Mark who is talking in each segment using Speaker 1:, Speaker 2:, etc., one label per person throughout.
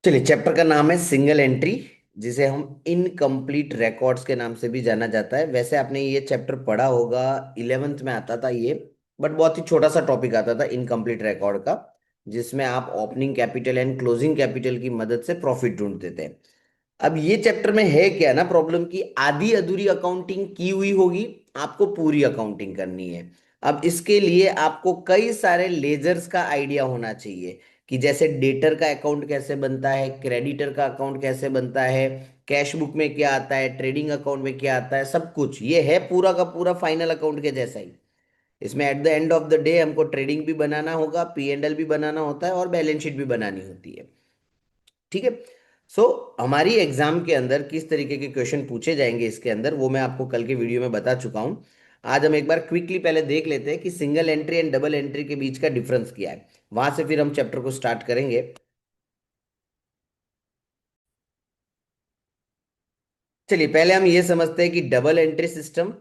Speaker 1: चलिए, चैप्टर का नाम है सिंगल एंट्री, जिसे हम इनकम्प्लीट रिकॉर्ड्स के नाम से भी जाना जाता है। वैसे आपने ये चैप्टर पढ़ा होगा, 11th में आता था ये। बट बहुत ही छोटा सा टॉपिक आता था इनकम्प्लीट रिकॉर्ड का, जिसमें आप opening capital and closing capital की मदद से प्रॉफिट ढूंढते थे। अब ये चैप्टर में है क्या ना प्रॉब्लम, की आधी अधूरी अकाउंटिंग की हुई होगी, आपको पूरी अकाउंटिंग करनी है। अब इसके लिए आपको कई सारे लेजर्स का आइडिया होना चाहिए, कि जैसे डेटर का अकाउंट कैसे बनता है, क्रेडिटर का अकाउंट कैसे बनता है, कैश बुक में क्या आता है, ट्रेडिंग अकाउंट में क्या आता है, सब कुछ ये है पूरा का पूरा फाइनल अकाउंट के जैसा ही। इसमें at the end of the day हमको ट्रेडिंग भी बनाना होगा, पी एंड एल भी बनाना होता है, और बैलेंस शीट भी बनानी होती है। ठीक है। सो हमारी एग्जाम के अंदर किस तरीके के क्वेश्चन पूछे जाएंगे इसके अंदर, वो मैं आपको कल के वीडियो में बता चुका हूं। आज हम एक बार क्विकली पहले देख लेते हैं कि single entry and double entry के बीच का डिफरेंस क्या है। वहां से फिर हम चैप्टर को स्टार्ट करेंगे। चलिए, पहले हम ये समझते हैं कि डबल एंट्री सिस्टम,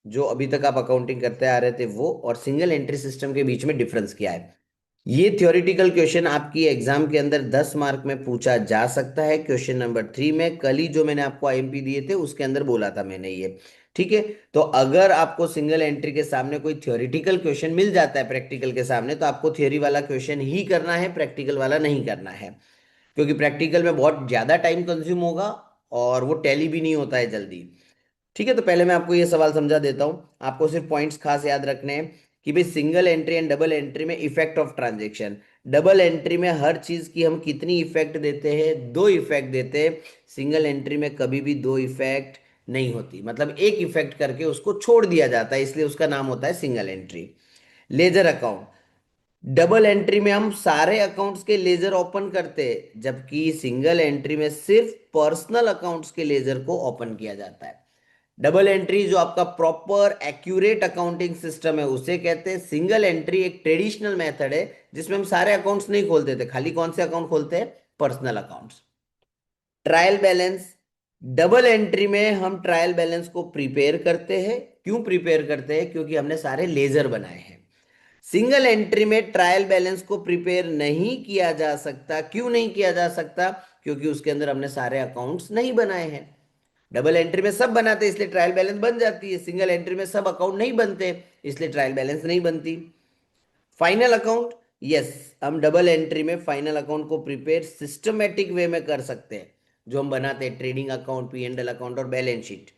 Speaker 1: जो अभी तक आप अकाउंटिंग करते आ रहे थे वो, और सिंगल एंट्री सिस्टम के बीच में डिफरेंस क्या है। ये थ्योरेटिकल क्वेश्चन आपकी एग्जाम के अंदर 10 मार्क में पूछा जा सकता है। क्वेश्चन नंबर 3 में कल ही जो मैंने आपको आईएमपी दिए थे उसके अंदर बोला था मैंने ये। ठीक है। तो अगर आपको सिंगल एंट्री के सामने कोई थ्योरेटिकल क्वेश्चन मिल जाता है प्रैक्टिकल के सामने, तो आपको थ्योरी वाला क्वेश्चन ही करना है, प्रैक्टिकल वाला नहीं करना है। क्योंकि प्रैक्टिकल में बहुत ज्यादा टाइम कंज्यूम होगा, और वो टैली भी नहीं होता है जल्दी। ठीक है। तो पहले मैं आपको ये सवाल समझा देता हूं। आपको सिर्फ पॉइंट्स खास याद रखने हैं कि भाई single entry and double entry में effect of transaction, double entry में हर चीज की हम कितनी इफेक्ट देते हैं, दो इफेक्ट देते हैं। सिंगल एंट्री में कभी भी दो इफेक्ट नहीं होती, मतलब एक इफेक्ट करके उसको छोड़ दिया जाता है, इसलिए उसका नाम होता है single entry. Ledger account, double entry में हम सारे अकाउंट्स के लेजर ओपन करते हैं, जबकि सिंगल एंट्री में सिर्फ पर्सनल अकाउंट्स के लेजर को ओपन किया जाता है। डबल एंट्री जो आपका प्रॉपर एक्यूरेट अकाउंटिंग सिस्टम है उसे कहते हैं। सिंगल एंट्री एक ट्रेडिशनल मेथड है, जिसमें हम सारे अकाउंट्स नहीं खोलते थे, खाली कौन से अकाउंट खोलते हैं, personal accounts. Trial balance, double entry में हम ट्रायल बैलेंस को प्रिपेयर करते हैं। क्यों प्रिपेयर करते हैं, क्योंकि हमने सारे लेजर बनाए हैं। सिंगल एंट्री में ट्रायल बैलेंस को प्रिपेयर नहीं किया जा सकता। क्यों नहीं किया जा सकता, क्योंकि उसके अंदर हमने सारे अकाउंट्स नहीं बनाए हैं। डबल एंट्री में सब बनाते हैं, इसलिए ट्रायल बैलेंस बन जाती है। सिंगल एंट्री में सब अकाउंट नहीं बनते, इसलिए ट्रायल बैलेंस नहीं बनती। फाइनल अकाउंट, यस, हम डबल एंट्री में फाइनल अकाउंट को प्रिपेयर सिस्टमेटिक वे में कर सकते हैं, जो हम बनाते हैं trading account, P and L account और बैलेंस शीट।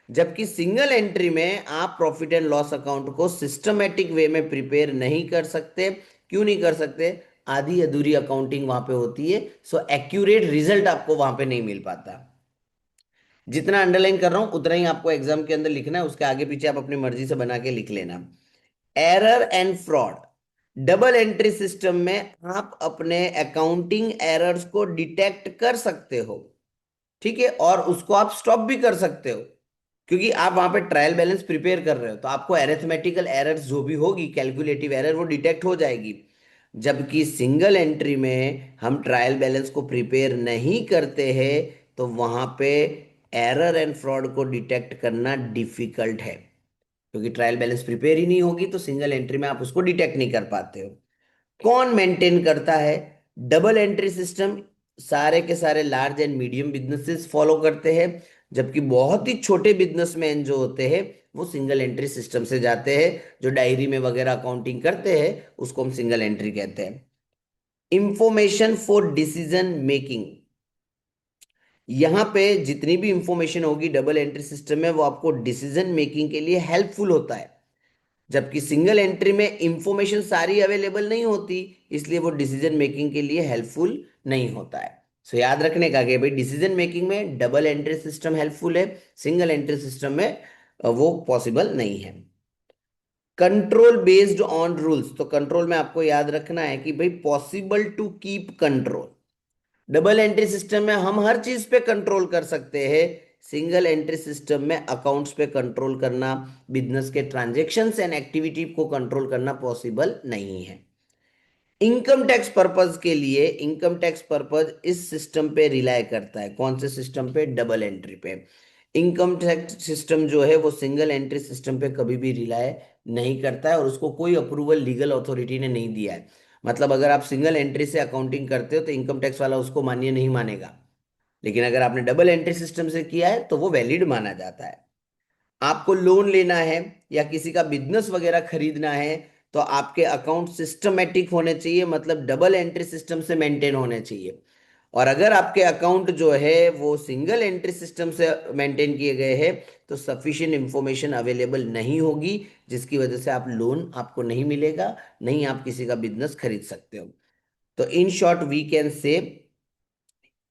Speaker 1: जबकि सिंगल एंट्री में आप प्रॉफिट एंड लॉस अकाउंट को सिस्टमेटिक वे में प्रिपेयर नहीं कर सकते। क्यों नहीं कर सकते, आधी अधूरी अकाउंटिंग वहां पे होती है, सो एक्यूरेट रिजल्ट आपको वहां पे नहीं मिल पाता। जितना अंडरलाइन कर रहा हूं उतना ही आपको एग्जाम के अंदर लिखना है, उसके आगे पीछे आप अपनी मर्जी से बना के लिख लेना। Error and fraud, double entry system में आप अपने अकाउंटिंग एरर्स को डिटेक्ट कर सकते हो। ठीक है, और उसको आप स्टॉप भी कर सकते हो, क्योंकि आप वहां पे ट्रायल बैलेंस प्रिपेयर कर रहे हो, तो आपको एरिथमेटिकल एरर्स जो भी होगी, कैलकुलेटिव एरर, वो डिटेक्ट हो जाएगी। जबकि सिंगल एंट्री में हम ट्रायल बैलेंस को प्रिपेयर नहीं करते हैं, तो वहां पे एरर एंड फ्रॉड को डिटेक्ट करना डिफिकल्ट है, क्योंकि ट्रायल बैलेंस प्रिपेयर ही नहीं होगी, तो सिंगल एंट्री में आप उसको डिटेक्ट नहीं कर पाते हो। कौन मेंटेन करता है डबल एंट्री सिस्टम, सारे के सारे large and medium businesses follow करते हैं, जबकि बहुत ही छोटे बिजनेसमैन जो होते हैं वो सिंगल एंट्री सिस्टम से जाते हैं। जो डायरी में वगैरह अकाउंटिंग करते हैं उसको हम सिंगल एंट्री कहते हैं। इंफॉर्मेशन फॉर डिसीजन मेकिंग, यहाँ पे जितनी भी इंफॉर्मेशन होगी डबल एंट्री सिस्टम में, वो आपको डिसीजन मेकिंग के लिए हेल्पफुल होता है। जबकि सिंगल एंट्री में इंफॉर्मेशन सारी अवेलेबल नहीं होती, इसलिए वो डिसीजन मेकिंग के लिए हेल्पफुल नहीं होता है। सो याद रखने का कि भाई डिसीजन मेकिंग में डबल एंट्री सिस्टम हेल्पफुल है, सिंगल एंट्री सिस्टम में वो पॉसिबल नहीं है। कंट्रोल बेस्ड ऑन रूल्स, तो कंट्रोल में आपको याद रखना है कि भाई possible to keep control. Double entry system में हम हर चीज पे कंट्रोल कर सकते हैं, सिंगल एंट्री सिस्टम में अकाउंट्स पे कंट्रोल करना, बिजनेस के ट्रांजैक्शंस एंड एक्टिविटी को कंट्रोल करना पॉसिबल नहीं है। इनकम टैक्स पर्पज के लिए, इनकम टैक्स पर्पज इस सिस्टम पे रिलाय करता है, कौन से सिस्टम पे, डबल एंट्री पे। इनकम टैक्स सिस्टम जो है वो सिंगल एंट्री सिस्टम पे कभी भी रिलाय नहीं करता है, और उसको कोई अप्रूवल लीगल अथॉरिटी ने नहीं दिया है। मतलब अगर आप सिंगल एंट्री से अकाउंटिंग करते हो तो इनकम टैक्स वाला उसको मान्य नहीं मानेगा, लेकिन अगर आपने डबल एंट्री सिस्टम से किया है तो वो वैलिड माना जाता है। आपको लोन लेना है या किसी का बिजनेस वगैरह खरीदना है तो आपके अकाउंट सिस्टमेटिक होने चाहिए, मतलब डबल एंट्री सिस्टम से मेंटेन होने चाहिए। और अगर आपके अकाउंट जो है वो सिंगल एंट्री सिस्टम से मेंटेन किए गए हैं तो सफिशिएंट इंफॉर्मेशन अवेलेबल नहीं होगी, जिसकी वजह से आप लोन आपको नहीं मिलेगा, नहीं आप किसी का बिजनेस खरीद सकते हो। तो in short we can say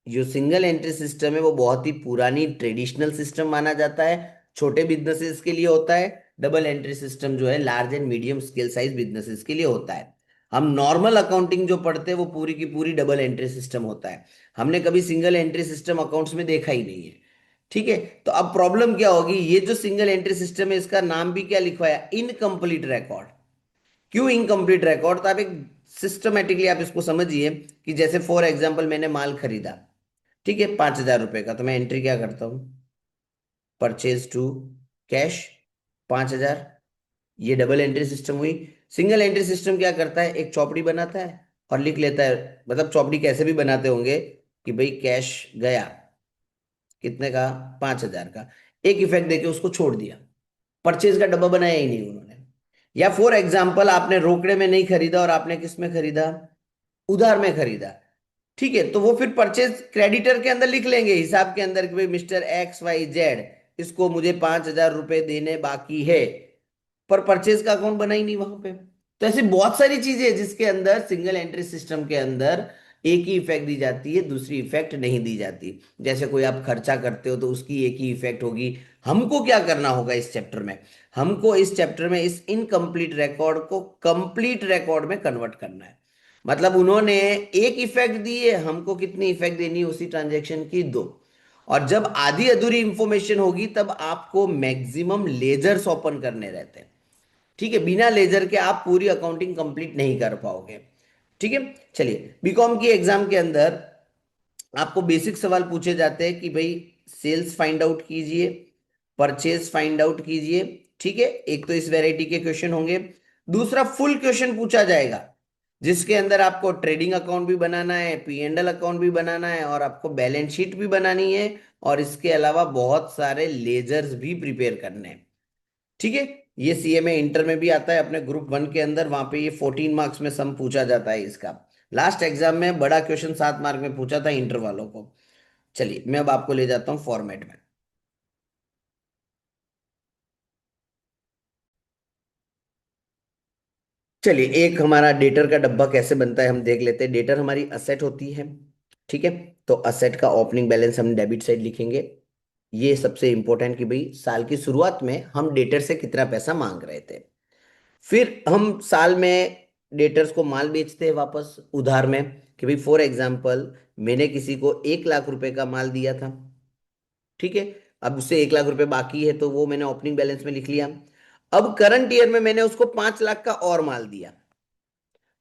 Speaker 1: जो सिंगल एंट्री सिस्टम है वो बहुत ही पुरानी ट्रेडिशनल सिस्टम माना जाता है, छोटे बिजनेसेस के लिए होता है। डबल एंट्री सिस्टम जो है large and medium scale size businesses के लिए होता है। हम नॉर्मल अकाउंटिंग जो पढ़ते हैं वो पूरी की पूरी डबल एंट्री सिस्टम होता है। हमने कभी सिंगल एंट्री सिस्टम अकाउंट्स में देखा ही नहीं है। ठीक है, तो अब प्रॉब्लम क्या होगी, ये जो सिंगल एंट्री सिस्टम है इसका नाम भी क्या लिखवाया, इनकम्प्लीट रिकॉर्ड। क्यों इनकम्प्लीट रिकॉर्ड, तो आप एक सिस्टमेटिकली आप इसको समझिए कि जैसे फॉर एग्जाम्पल मैंने माल खरीदा, ठीक है, 5,000 रुपए का, तो मैं एंट्री क्या करता हूँ, परचेज टू कैश 5,000। ये डबल एंट्री सिस्टम हुई। सिंगल एंट्री सिस्टम क्या करता है, एक चौपड़ी बनाता है और लिख लेता है, मतलब चौपड़ी कैसे भी बनाते होंगे कि भाई कैश गया कितने का, 5,000 का, एक इफेक्ट देके उसको छोड़ दिया, परचेज का डब्बा बनाया ही नहीं उन्होंने। या फॉर एग्जाम्पल आपने रोकड़े में नहीं खरीदा और आपने किस में खरीदा, उधार में खरीदा, ठीक है, तो वो फिर परचेज क्रेडिटर के अंदर लिख लेंगे हिसाब के अंदर कि भाई मिस्टर XYZ इसको मुझे 5,000 रुपए देने बाकी है, पर परचेज का अकाउंट बना ही नहीं वहां पे। तो ऐसी बहुत सारी चीजें हैं जिसके अंदर सिंगल एंट्री सिस्टम के अंदर एक ही इफेक्ट दी जाती है, दूसरी इफेक्ट नहीं दी जाती। जैसे कोई आप खर्चा करते हो तो उसकी एक ही इफेक्ट होगी। हमको क्या करना होगा इस चैप्टर में, हमको इस चैप्टर में इस इनकम्प्लीट रिकॉर्ड को कंप्लीट रिकॉर्ड में कन्वर्ट करना है। मतलब उन्होंने एक इफेक्ट दी है, हमको कितनी इफेक्ट देनी है उसी ट्रांजेक्शन की, दो। और जब आधी अधूरी इंफॉर्मेशन होगी तब आपको मैक्सिमम लेजर्स ओपन करने रहते हैं। ठीक है, बिना लेजर के आप पूरी अकाउंटिंग कंप्लीट नहीं कर पाओगे। ठीक है, चलिए बीकॉम की एग्जाम के अंदर आपको बेसिक सवाल पूछे जाते हैं कि भाई सेल्स फाइंड आउट कीजिए, परचेज फाइंड आउट कीजिए। ठीक है, एक तो इस वैरायटी के क्वेश्चन होंगे। दूसरा फुल क्वेश्चन पूछा जाएगा जिसके अंदर आपको ट्रेडिंग अकाउंट भी बनाना है, P&L अकाउंट भी बनाना है और आपको बैलेंस शीट भी बनानी है, और इसके अलावा बहुत सारे लेजर्स भी प्रिपेयर करने हैं। ठीक है, ये CMA इंटर में भी आता है अपने ग्रुप 1 के अंदर, वहां पे ये 14 मार्क्स में सम पूछा जाता है इसका। लास्ट एग्जाम में बड़ा क्वेश्चन 7 मार्क में पूछा था इंटर वालों को। चलिए मैं अब आपको ले जाता हूँ फॉर्मेट में। चलिए एक हमारा डेटर का डब्बा कैसे बनता है हम देख लेते हैं। डेटर हमारी असेट होती है। ठीक है, तो असेट का ओपनिंग बैलेंस हम डेबिट साइड लिखेंगे। ये सबसे इंपॉर्टेंट कि भाई साल की शुरुआत में हम डेटर से कितना पैसा मांग रहे थे। फिर हम साल में डेटर्स को माल बेचते हैं वापस उधार में, कि भाई फॉर एग्जाम्पल मैंने किसी को 1 लाख रुपए का माल दिया था। ठीक है, अब उससे 1 लाख रुपए बाकी है तो वो मैंने ओपनिंग बैलेंस में लिख लिया। अब करंट ईयर में मैंने उसको 5 लाख का और माल दिया,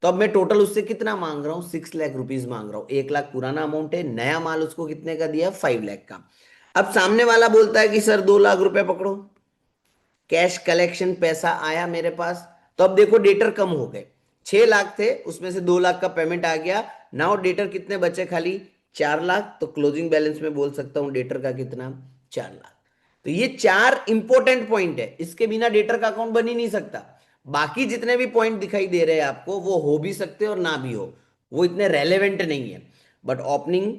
Speaker 1: तो अब मैं टोटल उससे कितना मांग रहा हूं, 6 लाख रुपीज मांग रहा हूं। 1 लाख पुराना अमाउंट है, नया माल उसको कितने का दिया, 5 लाख का। अब सामने वाला बोलता है कि सर 2 लाख रुपए पकड़ो, कैश कलेक्शन पैसा आया मेरे पास। तो अब देखो डेटर कम हो गए, 6 लाख थे उसमें से 2 लाख का पेमेंट आ गया। नाउ डेटर कितने बचे, खाली 4 लाख। तो क्लोजिंग बैलेंस में बोल सकता हूं डेटर का कितना, 4 लाख। तो ये चार इंपॉर्टेंट पॉइंट है, इसके बिना डेटर का अकाउंट बन ही नहीं सकता। बाकी जितने भी पॉइंट दिखाई दे रहे हैं आपको वो हो भी सकते और ना भी हो, वो इतने रेलेवेंट नहीं है। बट ओपनिंग,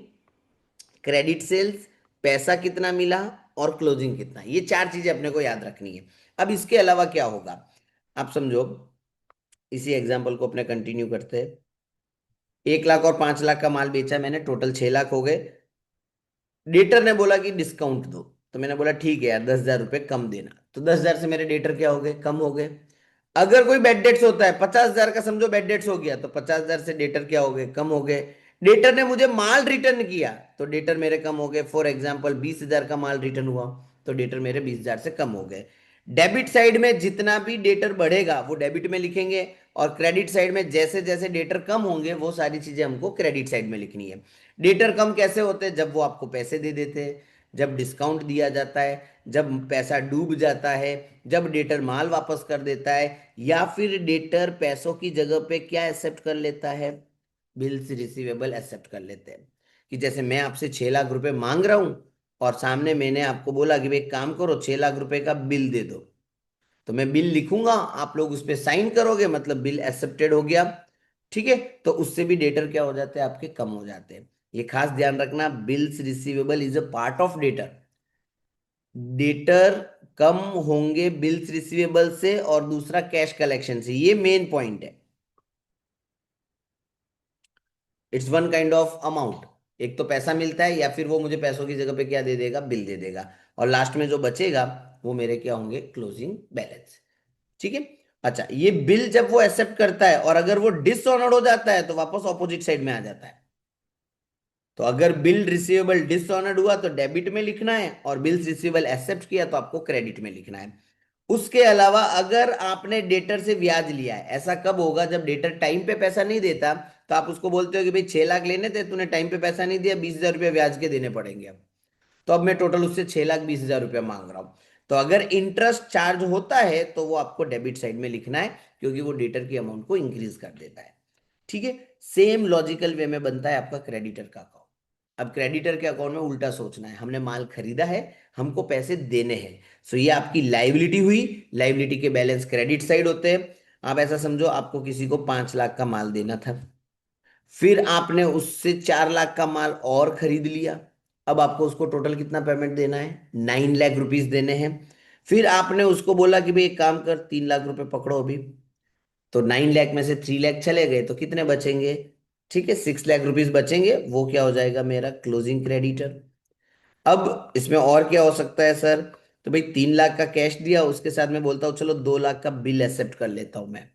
Speaker 1: क्रेडिट सेल्स, पैसा कितना मिला और क्लोजिंग कितना, ये चार चीजें अपने को याद रखनी है। अब इसके अलावा क्या होगा आप समझो, इसी एग्जांपल को अपने कंटिन्यू करते हैं। 1 लाख और 5 लाख का माल बेचा मैंने, टोटल 6 लाख हो गए। डेटर ने बोला कि डिस्काउंट दो, तो मैंने बोला ठीक है यार 10,000 रुपये कम देना, तो 10,000 से मेरे डेटर क्या हो गए, कम हो गए। अगर कोई बैड डेट्स होता है 50,000 का, समझो बैड डेट्स हो गया, तो 50,000 से डेटर क्या हो गए, कम हो गए। डेटर ने मुझे माल रिटर्न किया तो डेटर मेरे कम हो गए। फॉर एग्जाम्पल 20,000 का माल रिटर्न हुआ तो डेटर मेरे 20,000 से कम हो गए। डेबिट साइड में जितना भी डेटर बढ़ेगा वो डेबिट में लिखेंगे, और क्रेडिट साइड में जैसे जैसे डेटर कम होंगे वो सारी चीजें हमको क्रेडिट साइड में लिखनी है। डेटर कम कैसे होते हैं, जब वो आपको पैसे दे देते हैं। जब डिस्काउंट दिया जाता है, जब पैसा डूब जाता है, जब डेटर माल वापस कर देता है, या फिर डेटर पैसों की जगह पे क्या एक्सेप्ट कर लेता है, बिल्स रिसीवेबल एक्सेप्ट कर लेते हैं। कि जैसे मैं आपसे 6 लाख रुपए मांग रहा हूं और सामने मैंने आपको बोला कि भाई एक काम करो 6 लाख रुपए का बिल दे दो, तो मैं बिल लिखूंगा, आप लोग उस पर साइन करोगे, मतलब बिल एक्सेप्टेड हो गया। ठीक है, तो उससे भी डेटर क्या हो जाते हैं आपके, कम हो जाते हैं। ये खास ध्यान रखना, bills receivable is a part of debtor. Debtor कम होंगे बिल्स रिसीवेबल से और दूसरा कैश कलेक्शन से, ये मेन पॉइंट है। It's one kind of amount, एक तो पैसा मिलता है या फिर वो मुझे पैसों की जगह पे क्या दे देगा, बिल दे देगा, और लास्ट में जो बचेगा वो मेरे क्या होंगे, क्लोजिंग बैलेंस। ठीक है। अच्छा, ये बिल जब वो एक्सेप्ट करता है और अगर वो डिसऑनर्ड हो जाता है तो वापस ऑपोजिट साइड में आ जाता है। तो अगर बिल रिसीवेबल डिसऑनर्ड हुआ तो डेबिट में लिखना है, और बिल्स रिसीवेबल एक्सेप्ट किया तो आपको क्रेडिट में लिखना है। उसके अलावा अगर आपने डेटर से ब्याज लिया है, ऐसा कब होगा, जब डेटर टाइम पे पैसा नहीं देता, तो आप उसको बोलते हो कि भाई 6 लाख लेने थे, तूने टाइम पे पैसा नहीं दिया, 20,000 रुपये ब्याज के देने पड़ेंगे अब। तो अब मैं टोटल उससे 6,20,000 रुपया मांग रहा हूं। तो अगर इंटरेस्ट चार्ज होता है तो वो आपको डेबिट साइड में लिखना है, क्योंकि वो डेटर की अमाउंट को इंक्रीज कर देता है। ठीक है। सेम लॉजिकल वे में बनता है आपका क्रेडिटर का अकाउंट। अब क्रेडिटर के अकाउंट में उल्टा सोचना है, हमने माल खरीदा है, हमको पैसे देने हैं। सो ये आपकी लाइबिलिटी हुई, लाइबिलिटी के बैलेंस क्रेडिट साइड होते हैं। आप ऐसा समझो, आपको किसी को 5 लाख का माल देना था, फिर आपने उससे 4 लाख का माल और खरीद लिया। अब आपको उसको टोटल कितना पेमेंट देना है, 9 लाख रुपीज देने हैं। फिर आपने उसको बोला कि भाई एक काम कर, 3 लाख रुपए पकड़ो अभी। तो 9 लाख में से 3 लाख चले गए तो कितने बचेंगे, ठीक है, 6 लाख रुपीज बचेंगे, वो क्या हो जाएगा, मेरा क्लोजिंग क्रेडिटर। अब इसमें और क्या हो सकता है सर, तो भाई 3 लाख का कैश दिया, उसके साथ में बोलता हूँ चलो 2 लाख का बिल एक्सेप्ट कर लेता हूं मैं।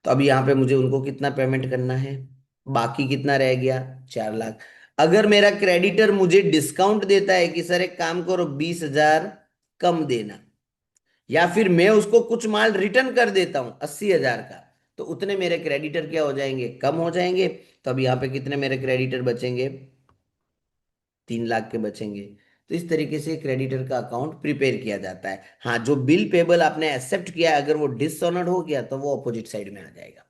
Speaker 1: तो अब यहाँ पे मुझे उनको कितना पेमेंट करना है, बाकी कितना रह गया, 4 लाख। अगर मेरा क्रेडिटर मुझे डिस्काउंट देता है कि सर एक काम करो 20,000 कम देना, या फिर मैं उसको कुछ माल रिटर्न कर देता हूं 80,000 का, तो उतने मेरे क्रेडिटर क्या हो जाएंगे, कम हो जाएंगे। तो अब यहाँ पे कितने मेरे क्रेडिटर बचेंगे, 3 लाख के बचेंगे। तो इस तरीके से क्रेडिटर का अकाउंट प्रिपेयर किया जाता है। हाँ, जो बिल पेबल आपने एक्सेप्ट किया है, अगर वो डिसऑनर्ड हो गया तो वो अपोजिट साइड में आ जाएगा।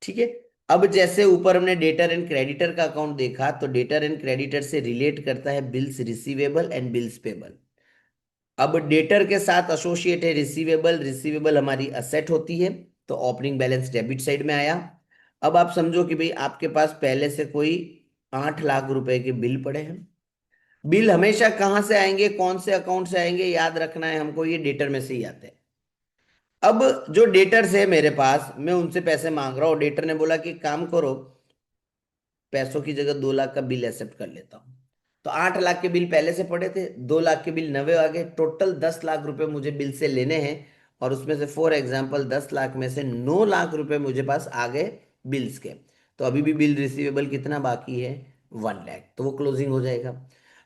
Speaker 1: ठीक है। अब जैसे ऊपर हमने डेटर एंड क्रेडिटर का अकाउंट देखा, तो डेटर एंड क्रेडिटर से रिलेट करता है bills receivable and bills payable. अब डेटर के साथ एसोसिएट है रिसीवेबल, रिसीवेबल हमारी असेट होती है, तो ओपनिंग बैलेंस डेबिट साइड में आया। अब आप समझो कि भाई आपके पास पहले से कोई 8 लाख रुपए के बिल पड़े हैं। बिल हमेशा कहाँ से आएंगे, कौन से अकाउंट से आएंगे, याद रखना है हमको, ये डेटर में से ही आते हैं। अब जो डेटर्स है मेरे पास, मैं उनसे पैसे मांग रहा हूँ, डेटर ने बोला कि काम करो, पैसों की जगह 2 लाख का बिल एक्सेप्ट कर लेता हूँ। तो 8 लाख के बिल पहले से पड़े थे, 2 लाख के बिल नवे आ गए, टोटल 10 लाख रुपए मुझे बिल से लेने हैं। और उसमें से फॉर एग्जाम्पल 10 लाख में से 9 लाख रुपए मुझे पास आ गए बिल्स के। तो अभी भी बिल रिसीवेबल कितना बाकी है, 1 लाख, तो वो क्लोजिंग हो जाएगा।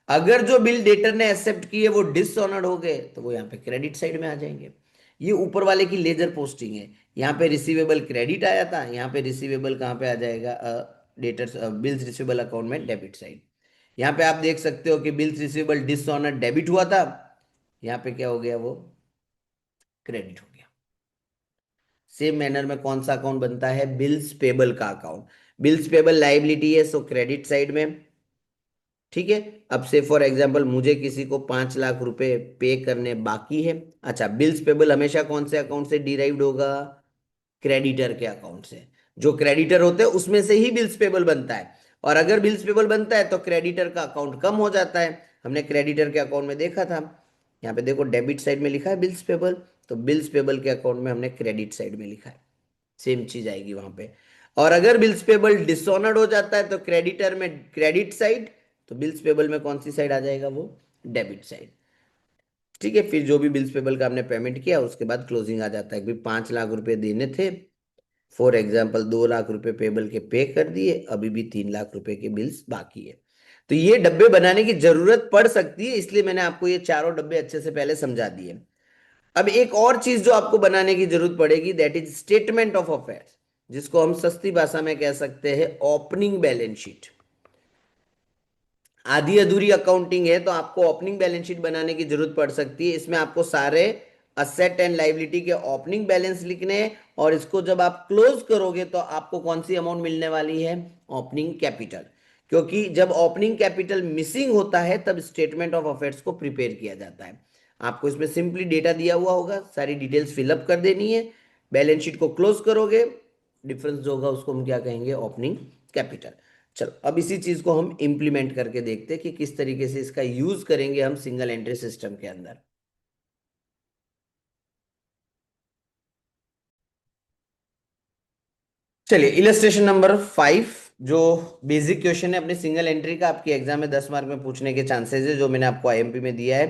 Speaker 1: अगर जो बिल डेटर ने एक्सेप्ट किए वो डिसऑनर्ड हो गए तो वो यहाँ पे क्रेडिट साइड में आ जाएंगे। ये ऊपर वाले की लेजर पोस्टिंग है। यहाँ पे रिसीवेबल क्रेडिट आया था, यहाँ पे रिसीवेबल कहाँ पे आ जाएगा, डेटर्स बिल्स रिसीवेबल अकाउंट में डेबिट साइड। यहाँ पे आप देख सकते हो कि बिल्स रिसीवेबल डिसऑनर डेबिट हुआ था, यहाँ पे क्या हो गया, वो क्रेडिट हो गया। सेम मैनर में कौन सा अकाउंट बनता है, बिल्स पेबल का अकाउंट। बिल्स पेबल लाइबिलिटी है, सो क्रेडिट साइड में। ठीक है। अब से फॉर एग्जांपल मुझे किसी को 5 लाख रुपए पे करने बाकी है। अच्छा, बिल्स पेबल हमेशा कौन से अकाउंट से डिराइव्ड होगा, क्रेडिटर के अकाउंट से। जो क्रेडिटर होते हैं उसमें से ही बिल्स पेबल बनता है, और अगर बिल्स पेबल बनता है तो क्रेडिटर का अकाउंट कम हो जाता है। हमने क्रेडिटर के अकाउंट में देखा था, यहाँ पे देखो डेबिट साइड में लिखा है बिल्स पेबल, तो बिल्स पेबल के अकाउंट में हमने क्रेडिट साइड में लिखा है, सेम चीज आएगी वहां पे। और अगर बिल्स पेबल डिसऑनर्ड हो जाता है तो क्रेडिटर में क्रेडिट साइड, तो बिल्स पेबल में कौन सी साइड आ जाएगा, वो डेबिट साइड। ठीक है। फिर जो भी बिल्स पेबल का हमने पेमेंट किया उसके बाद क्लोजिंग आ जाता है कि 5 लाख रुपए देने थे, फॉर एग्जाम्पल 2 लाख रुपए पेबल के पे कर दिए, अभी भी 3 लाख रुपए के बिल्स बाकी है। तो ये डब्बे बनाने की जरूरत पड़ सकती है, इसलिए मैंने आपको ये चारों डब्बे अच्छे से पहले समझा दिए। अब एक और चीज जो आपको बनाने की जरूरत पड़ेगी, that is statement of affairs, जिसको हम सस्ती भाषा में कह सकते हैं ओपनिंग बैलेंस शीट। आधी अधूरी अकाउंटिंग है तो आपको ओपनिंग बैलेंस शीट बनाने की जरूरत पड़ सकती है। इसमें आपको सारे असेट एंड लाइबिलिटी के ओपनिंग बैलेंस लिखने हैं, और इसको जब आप क्लोज करोगे तो आपको कौन सी अमाउंट मिलने वाली है, ओपनिंग कैपिटल। क्योंकि जब ओपनिंग कैपिटल मिसिंग होता है तब स्टेटमेंट ऑफ अफेयर्स को प्रिपेयर किया जाता है। आपको इसमें सिंपली डेटा दिया हुआ होगा, सारी डिटेल्स फिलअप कर देनी है, बैलेंस शीट को क्लोज करोगे, डिफरेंस जो होगा उसको हम क्या कहेंगे, ओपनिंग कैपिटल। चलो अब इसी चीज को हम इंप्लीमेंट करके देखते हैं कि किस तरीके से इसका यूज करेंगे हम सिंगल एंट्री सिस्टम के अंदर। चलिए इलस्ट्रेशन नंबर 5, जो बेसिक क्वेश्चन है अपने सिंगल एंट्री का, आपके एग्जाम में 10 मार्क में पूछने के चांसेस है, जो मैंने आपको आईएमपी में दिया है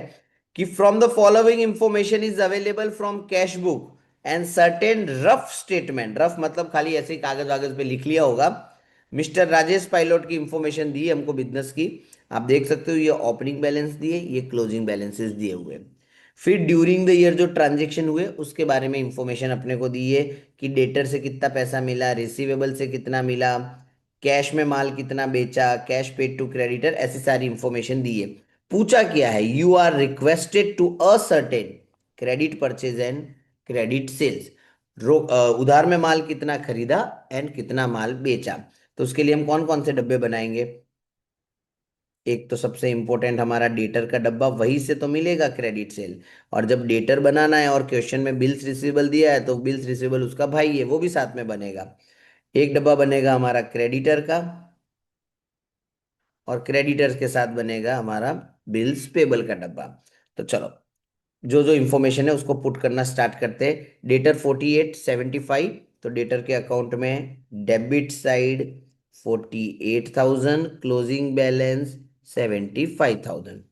Speaker 1: कि from the following information is available from cash book and certain rough statement, rough मतलब खाली ऐसे ही कागज वागज पे लिख लिया होगा, मिस्टर राजेश पायलट की इंफॉर्मेशन दी है हमको बिजनेस की। आप देख सकते हो ये ओपनिंग बैलेंस दिए, ये क्लोजिंग बैलेंसेस दिए हुए हैं। फिर ड्यूरिंग द ईयर जो ट्रांजेक्शन हुए उसके बारे में इंफॉर्मेशन अपने को दी है कि डेटर से कितना पैसा मिला, रिसीवेबल से कितना मिला, कैश में माल कितना बेचा, कैश पेड टू क्रेडिटर, ऐसी सारी इंफॉर्मेशन दी है। पूछा क्या है, you are requested to a certain credit purchase and credit sales, उधार में माल कितना खरीदा एंड कितना माल बेचा। तो उसके लिए हम कौन कौन से डब्बे बनाएंगे, एक तो सबसे इंपॉर्टेंट हमारा डेटर का डब्बा, वही से तो मिलेगा क्रेडिट सेल। और जब डेटर बनाना है और क्वेश्चन में बिल्स रिसीवेबल दिया है तो बिल्स रिसीवेबल उसका भाई है, वो भी साथ में बनेगा। एक डब्बा बनेगा हमारा क्रेडिटर का, और क्रेडिटर्स के साथ बनेगा हमारा बिल्स पेबल का डब्बा। तो चलो जो जो इंफॉर्मेशन है उसको पुट करना स्टार्ट करते हैं। डेटर 4875, तो डेटर के अकाउंट में डेबिट साइड 48,000, क्लोजिंग बैलेंस 75,000।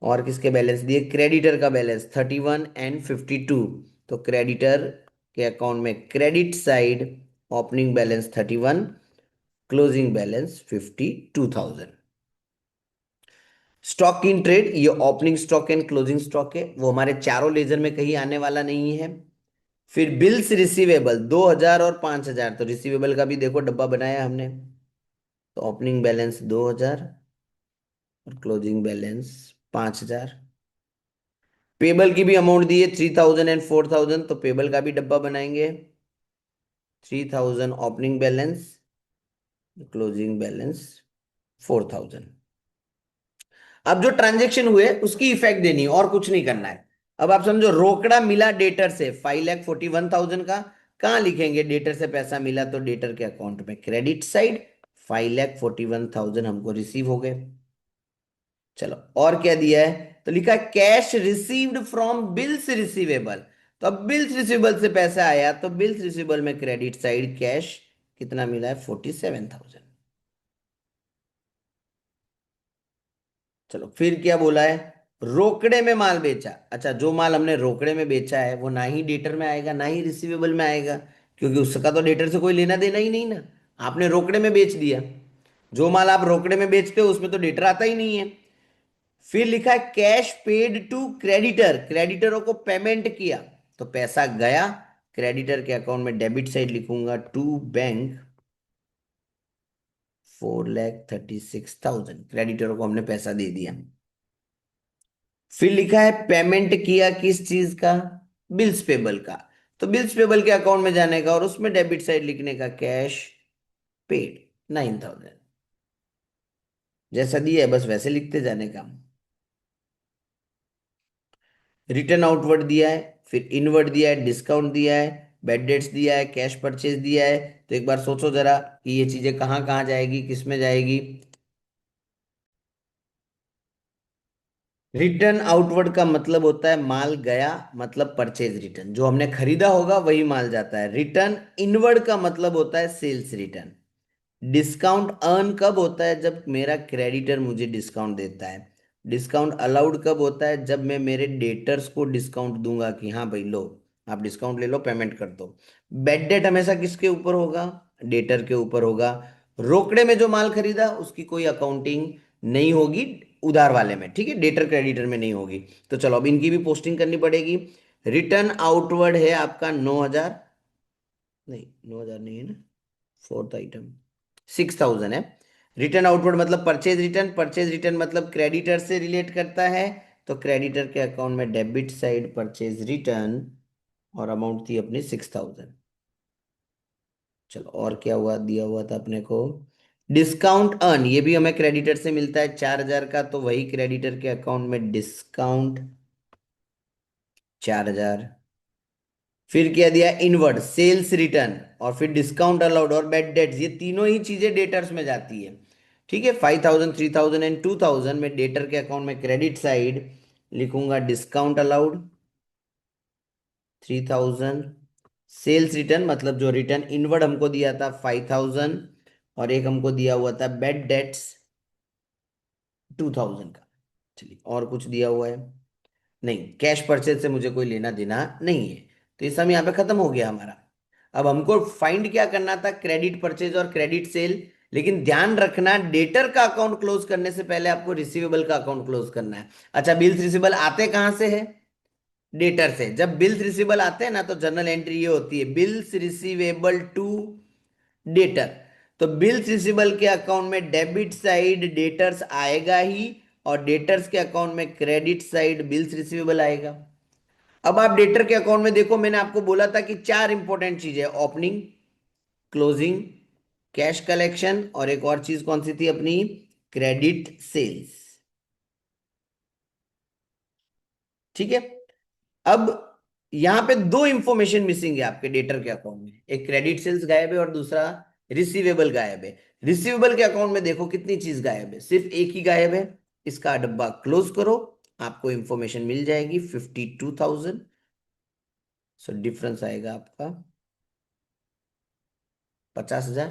Speaker 1: और किसके बैलेंस दिए, क्रेडिटर का बैलेंस 31 एंड 52, तो क्रेडिटर के अकाउंट में credit side opening balance 31, closing balance 52,000। Stock in trade, ये opening stock and closing stock है, वो हमारे चारों लेजर में कहीं आने वाला नहीं है। फिर बिल्स रिसीवेबल 2,000 और 5,000, तो रिसीवेबल का भी देखो डब्बा बनाया हमने, तो ओपनिंग बैलेंस 2,000 और क्लोजिंग बैलेंस 5,000। पेबल की भी अमाउंट दी है 3,000 एंड 4,000, तो पेबल का भी डब्बा बनाएंगे, 3,000 ओपनिंग बैलेंस, क्लोजिंग बैलेंस 4,000। अब जो ट्रांजेक्शन हुए उसकी इफेक्ट देनी है और कुछ नहीं करना है। अब आप समझो रोकड़ा मिला डेटर से 5,41,000 का, कहाँ लिखेंगे, डेटर से पैसा मिला तो डेटर के अकाउंट में क्रेडिट साइड, 5,41,000 हमको रिसीव हो गए। चलो और क्या दिया है, तो लिखा cash received from bills receivable, तो अब बिल्स रिसीवेबल से पैसा आया तो बिल्स रिसीवेबल में क्रेडिट साइड कैश कितना मिला है, 47,000। चलो फिर क्या बोला है, रोकड़े में माल बेचा। अच्छा जो माल हमने रोकड़े में बेचा है वो ना ही डेटर में आएगा ना ही रिसीवेबल में आएगा, क्योंकि उसका तो डेटर से कोई लेना देना ही नहीं ना, आपने रोकड़े में बेच दिया। जो माल आप रोकड़े में बेचते हो उसमें तो डेटर आता ही नहीं है। फिर लिखा है कैश पेड टू क्रेडिटर, क्रेडिटरों को पेमेंट किया, तो पैसा गया क्रेडिटर के अकाउंट में, डेबिट साइड लिखूंगा टू बैंक 4,36,000, क्रेडिटरों को हमने पैसा दे दिया। फिर लिखा है पेमेंट किया किस चीज का, बिल्स पेबल का, तो बिल्स पेबल के अकाउंट में जाने का और उसमें डेबिट साइड लिखने का कैश पेड 9,000। जैसा दिया है बस वैसे लिखते जाने का। रिटर्न आउटवर्ड दिया है, फिर इनवर्ड दिया है, डिस्काउंट दिया है, बैड डेट्स दिया है, कैश परचेज दिया है। तो एक बार सोचो जरा कि ये चीजें कहाँ कहाँ जाएगी, किस में जाएगी। रिटर्न आउटवर्ड का मतलब होता है माल गया, मतलब परचेज रिटर्न, जो हमने खरीदा होगा वही माल जाता है। रिटर्न इनवर्ड का मतलब होता है सेल्स रिटर्न। डिस्काउंट अर्न कब होता है, जब मेरा क्रेडिटर मुझे डिस्काउंट देता है। डिस्काउंट अलाउड कब होता है, जब मैं मेरे डेटर्स को डिस्काउंट दूंगा कि हाँ भाई लो आप डिस्काउंट ले लो, पेमेंट कर दो। बेड डेट हमेशा किसके ऊपर होगा, डेटर के ऊपर होगा। रोकड़े में जो माल खरीदा उसकी कोई अकाउंटिंग नहीं होगी उधार वाले में, ठीक है, डेटर क्रेडिटर में नहीं होगी। तो चलो अब इनकी भी पोस्टिंग करनी पड़ेगी। रिटर्न आउटवर्ड है आपका 9,000, नहीं 9,000 नहीं है ना, फोर्थ आइटम 6,000 है। रिटर्न आउटवर्ड मतलब परचेज रिटर्न, परचेज रिटर्न मतलब क्रेडिटर से रिलेट करता है, तो क्रेडिटर के अकाउंट में डेबिट साइड परचेज रिटर्न, और अमाउंट थी अपनी 6,000। चलो और क्या हुआ, दिया हुआ था अपने को डिस्काउंट अर्न, ये भी हमें क्रेडिटर से मिलता है 4,000 का, तो वही क्रेडिटर के अकाउंट में डिस्काउंट 4,000। फिर क्या दिया, इनवर्ड सेल्स रिटर्न, और फिर डिस्काउंट अलाउड और बैड डेट्स, ये तीनों ही चीजें डेटर्स में जाती है। ठीक है, 5,000 3,000 एंड 2,000 में डेटर के अकाउंट में क्रेडिट साइड लिखूंगा डिस्काउंट अलाउड 3,000, सेल्स रिटर्न मतलब जो रिटर्न इनवर्ड हमको दिया था 5,000, और एक हमको दिया हुआ था बैड डेट्स 2,000 का। चलिए और कुछ दिया हुआ है, नहीं, कैश परचेज से मुझे कोई लेना देना नहीं है, तो ये सम यहाँ पे खत्म हो गया हमारा। अब हमको फाइंड क्या करना था, क्रेडिट परचेज और क्रेडिट सेल, लेकिन ध्यान रखना डेटर का अकाउंट क्लोज करने से पहले आपको रिसीवेबल का अकाउंट क्लोज करना है। अच्छा, बिल्स रिसीवेबल आते कहां से है, डेटर से। जब बिल्स रिसीवेबल आते हैं ना, तो जर्नल एंट्री ये होती है, बिल्स रिसीवेबल टू डेटर। तो बिल्स रिसीवेबल के अकाउंट में डेबिट साइड डेटर्स आएगा ही, और डेटर्स के अकाउंट में क्रेडिट साइड बिल्स रिसीवेबल आएगा। अब आप डेटर के अकाउंट में देखो, मैंने आपको बोला था कि चार इंपॉर्टेंट चीजें, ओपनिंग, क्लोजिंग, कैश कलेक्शन, और एक और चीज कौन सी थी अपनी, क्रेडिट सेल्स। ठीक है, अब यहां पे दो इंफॉर्मेशन मिसिंग है आपके डेटर के अकाउंट में, एक क्रेडिट सेल्स गायब है और दूसरा रिसीवेबल गायब है। रिसीवेबल के अकाउंट में देखो कितनी चीज गायब है, सिर्फ एक ही गायब है, इसका डब्बा क्लोज करो, आपको इंफॉर्मेशन मिल जाएगी 52,000। सो डिफरेंस आएगा आपका 50,000।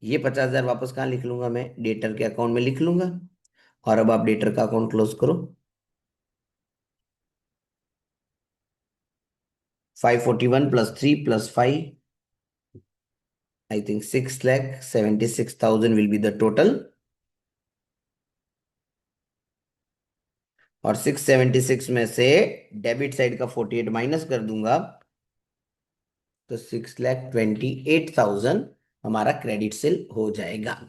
Speaker 1: ये 50,000 वापस कहाँ लिख लूंगा, मैं डेटर के अकाउंट में लिख लूंगा। और अब आप डेटर का अकाउंट क्लोज करो, 541 plus 3 plus 5, I think 6,76,000 will be the total. और 676 में से डेबिट साइड का 48 माइनस कर दूंगा, तो 6,28,000 हमारा क्रेडिट सेल हो जाएगा।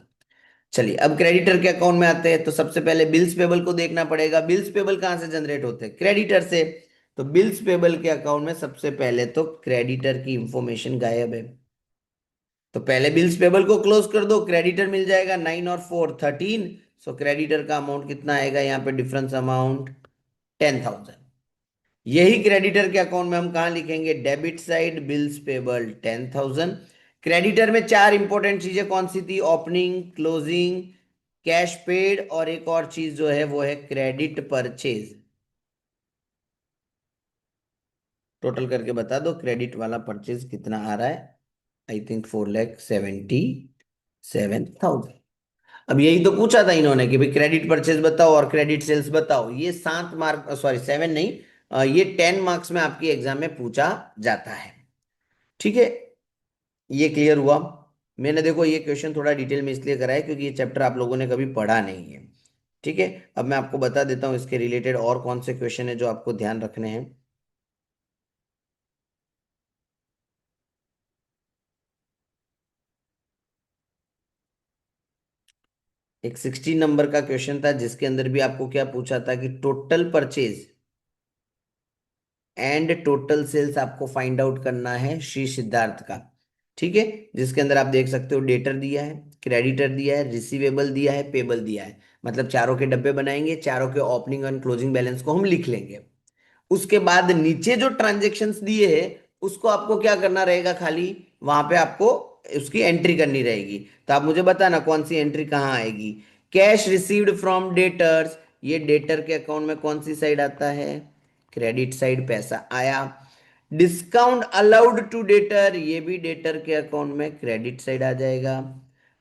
Speaker 1: चलिए अब क्रेडिटर के अकाउंट में आते हैं, तो सबसे पहले बिल्स पेबल को देखना पड़ेगा। बिल्स पेबल कहां से जनरेट होते हैं, क्रेडिटर से। तो बिल्स पेबल के अकाउंट में सबसे पहले तो क्रेडिटर की इंफॉर्मेशन गायब है, तो पहले बिल्स पेबल को क्लोज कर दो, क्रेडिटर मिल जाएगा 9 और 4 13। सो क्रेडिटर का अमाउंट कितना आएगा यहाँ पे, डिफरेंस अमाउंट 10,000। यही क्रेडिटर के अकाउंट में हम कहा लिखेंगे, debit side bills payable 10,000। Creditor में चार इंपॉर्टेंट चीजें कौन सी थी, ओपनिंग, क्लोजिंग, कैश पेड, और एक और चीज जो है वो है क्रेडिट परचेज। टोटल करके बता दो क्रेडिट वाला परचेज कितना आ रहा है, आई थिंक 4,77,000। अब यही तो पूछा था इन्होंने कि भाई क्रेडिट परचेज बताओ और क्रेडिट सेल्स बताओ, ये 7 मार्क, सॉरी 7 नहीं, ये 10 मार्क्स में आपकी एग्जाम में पूछा जाता है। ठीक है, ये क्लियर हुआ। मैंने देखो ये क्वेश्चन थोड़ा डिटेल में इसलिए कराया क्योंकि ये चैप्टर आप लोगों ने कभी पढ़ा नहीं है। ठीक है, अब मैं आपको बता देता हूँ इसके रिलेटेड और कौन से क्वेश्चन है जो आपको ध्यान रखने हैं। एक 16 नंबर का क्वेश्चन था जिसके अंदर भी आपको क्या पूछा था कि total purchase and total sales आपको फाइंड आउट करना है श्री सिद्धार्थ का। ठीक है, जिसके अंदर आप देख सकते हो डेटर दिया है, क्रेडिटर दिया है, रिसीवेबल दिया है, पेबल दिया है, मतलब चारों के डब्बे बनाएंगे, चारों के ओपनिंग एंड क्लोजिंग बैलेंस को हम लिख लेंगे। उसके बाद नीचे जो ट्रांजेक्शन्स दिए हैं उसको आपको क्या करना रहेगा, खाली वहां पे आपको उसकी एंट्री करनी रहेगी। तो आप मुझे बताना कौन सी एंट्री कहाँ आएगी। कैश रिसीव्ड फ्रॉम डेटर्स, ये डेटर के अकाउंट में कौन सी साइड आता है, क्रेडिट साइड पैसा आया। डिस्काउंट अलाउड टू डेटर, ये भी डेटर के अकाउंट में क्रेडिट साइड आ जाएगा।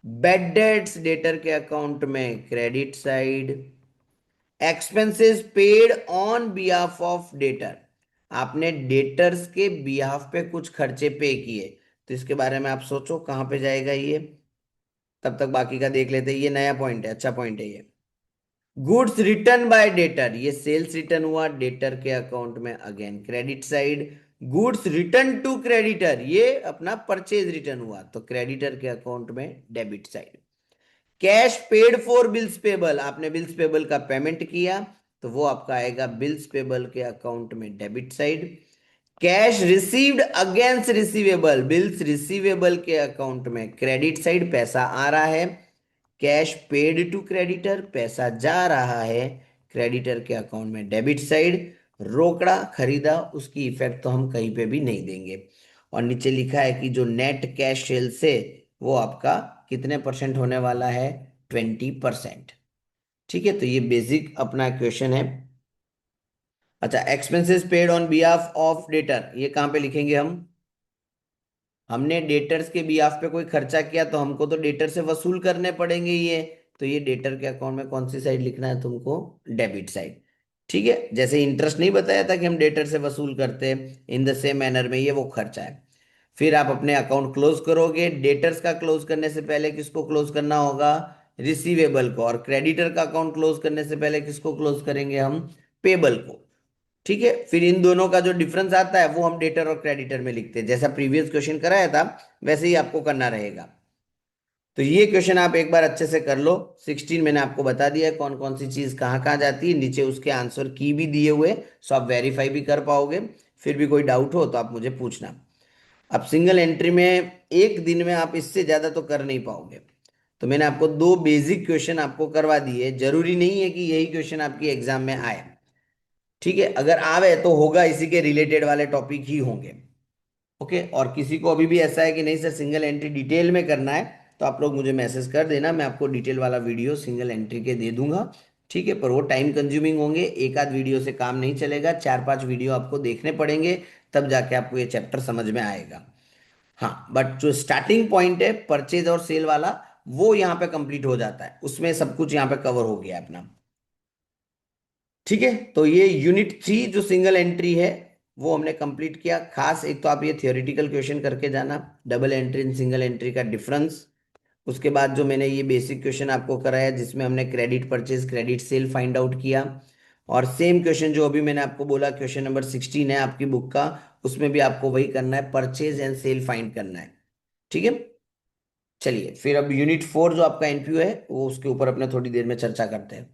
Speaker 1: बैड डेट्स डेटर के अकाउंट में credit side. Expenses paid on behalf of debtor, आपने डेटर्स के बिहाफ पे कुछ खर्चे पे किए, तो इसके बारे में आप सोचो कहां पे जाएगा ये। तब तक बाकी का देख लेते हैं, ये नया पॉइंट है, अच्छा पॉइंट है ये। गुड्स रिटर्न बाय डेटर, ये सेल्स रिटर्न हुआ डेटर के अकाउंट में, again credit side. Goods return to creditor, ये अपना परचेज रिटर्न हुआ, तो क्रेडिटर के अकाउंट में debit side. Cash paid for bills payable, आपने बिल्स पेबल का पेमेंट किया तो वो आपका आएगा बिल्स पेबल के अकाउंट में debit side. Cash received against receivable, bills receivable के अकाउंट में क्रेडिट साइड, पैसा आ रहा है। कैश पेड टू क्रेडिटर, पैसा जा रहा है क्रेडिटर के अकाउंट में डेबिट साइड। रोकड़ा खरीदा, उसकी इफेक्ट तो हम कहीं पे भी नहीं देंगे। और नीचे लिखा है कि जो नेट कैश सेल से वो आपका कितने परसेंट होने वाला है, 20%। ठीक है, तो ये बेसिक अपना क्वेश्चन है। अच्छा, expenses paid on behalf of debtor, ये कहाँ पे लिखेंगे हम? हमने डेटर्स के बिहाफ पे कोई खर्चा किया तो हमको तो डेटर से वसूल करने पड़ेंगे ये। तो ये डेटर के अकाउंट में कौन सी साइड लिखना है तुमको? Debit side. ठीक है, जैसे इंटरेस्ट नहीं बताया था कि हम डेटर से वसूल करते हैं, इन द सेम मैनर में ये वो खर्चा है। फिर आप अपने अकाउंट क्लोज करोगे, डेटर्स का क्लोज करने से पहले किसको क्लोज करना होगा? रिसीवेबल को। और क्रेडिटर का अकाउंट क्लोज करने से पहले किसको क्लोज करेंगे हम? पेबल को। ठीक है, फिर इन दोनों का जो डिफरेंस आता है वो हम डेटर और क्रेडिटर में लिखते हैं, जैसा प्रीवियस क्वेश्चन कराया था वैसे ही आपको करना रहेगा। तो ये क्वेश्चन आप एक बार अच्छे से कर लो। 16 मैंने आपको बता दिया है कौन कौन सी चीज कहाँ कहाँ जाती है, नीचे उसके आंसर की भी दिए हुए, सो आप वेरीफाई भी कर पाओगे। फिर भी कोई डाउट हो तो आप मुझे पूछना। अब सिंगल एंट्री में एक दिन में आप इससे ज्यादा तो कर नहीं पाओगे, तो मैंने आपको दो बेसिक क्वेश्चन आपको करवा दिए। जरूरी नहीं है कि यही क्वेश्चन आपकी एग्जाम में आए। ठीक है, अगर आवे तो होगा इसी के रिलेटेड वाले टॉपिक ही होंगे। ओके, और किसी को अभी भी ऐसा है कि नहीं सर सिंगल एंट्री डिटेल में करना है, तो आप लोग मुझे मैसेज कर देना, मैं आपको डिटेल वाला वीडियो सिंगल एंट्री के दे दूंगा। ठीक है, पर वो टाइम कंज्यूमिंग होंगे, एक आध वीडियो से काम नहीं चलेगा, चार पांच वीडियो आपको देखने पड़ेंगे, तब जाके आपको ये चैप्टर समझ में आएगा। हाँ, बट जो स्टार्टिंग पॉइंट है परचेज और सेल वाला, वो यहाँ पे कंप्लीट हो जाता है, उसमें सब कुछ यहाँ पे कवर हो गया है अपना। ठीक है, तो ये यूनिट 3 जो सिंगल एंट्री है वो हमने कंप्लीट किया। खास एक तो आप ये थियोरेटिकल क्वेश्चन करके जाना, double entry and single entry का डिफरेंस। उसके बाद जो मैंने ये बेसिक क्वेश्चन आपको कराया जिसमें हमने credit purchase credit sale find out किया। और सेम क्वेश्चन जो अभी मैंने आपको बोला क्वेश्चन नंबर 16 है आपकी बुक का, उसमें भी आपको वही करना है, परचेज एंड सेल फाइंड करना है। ठीक है, चलिए फिर अब यूनिट 4 जो आपका एनपीयू है वो उसके ऊपर अपने थोड़ी देर में चर्चा करते हैं।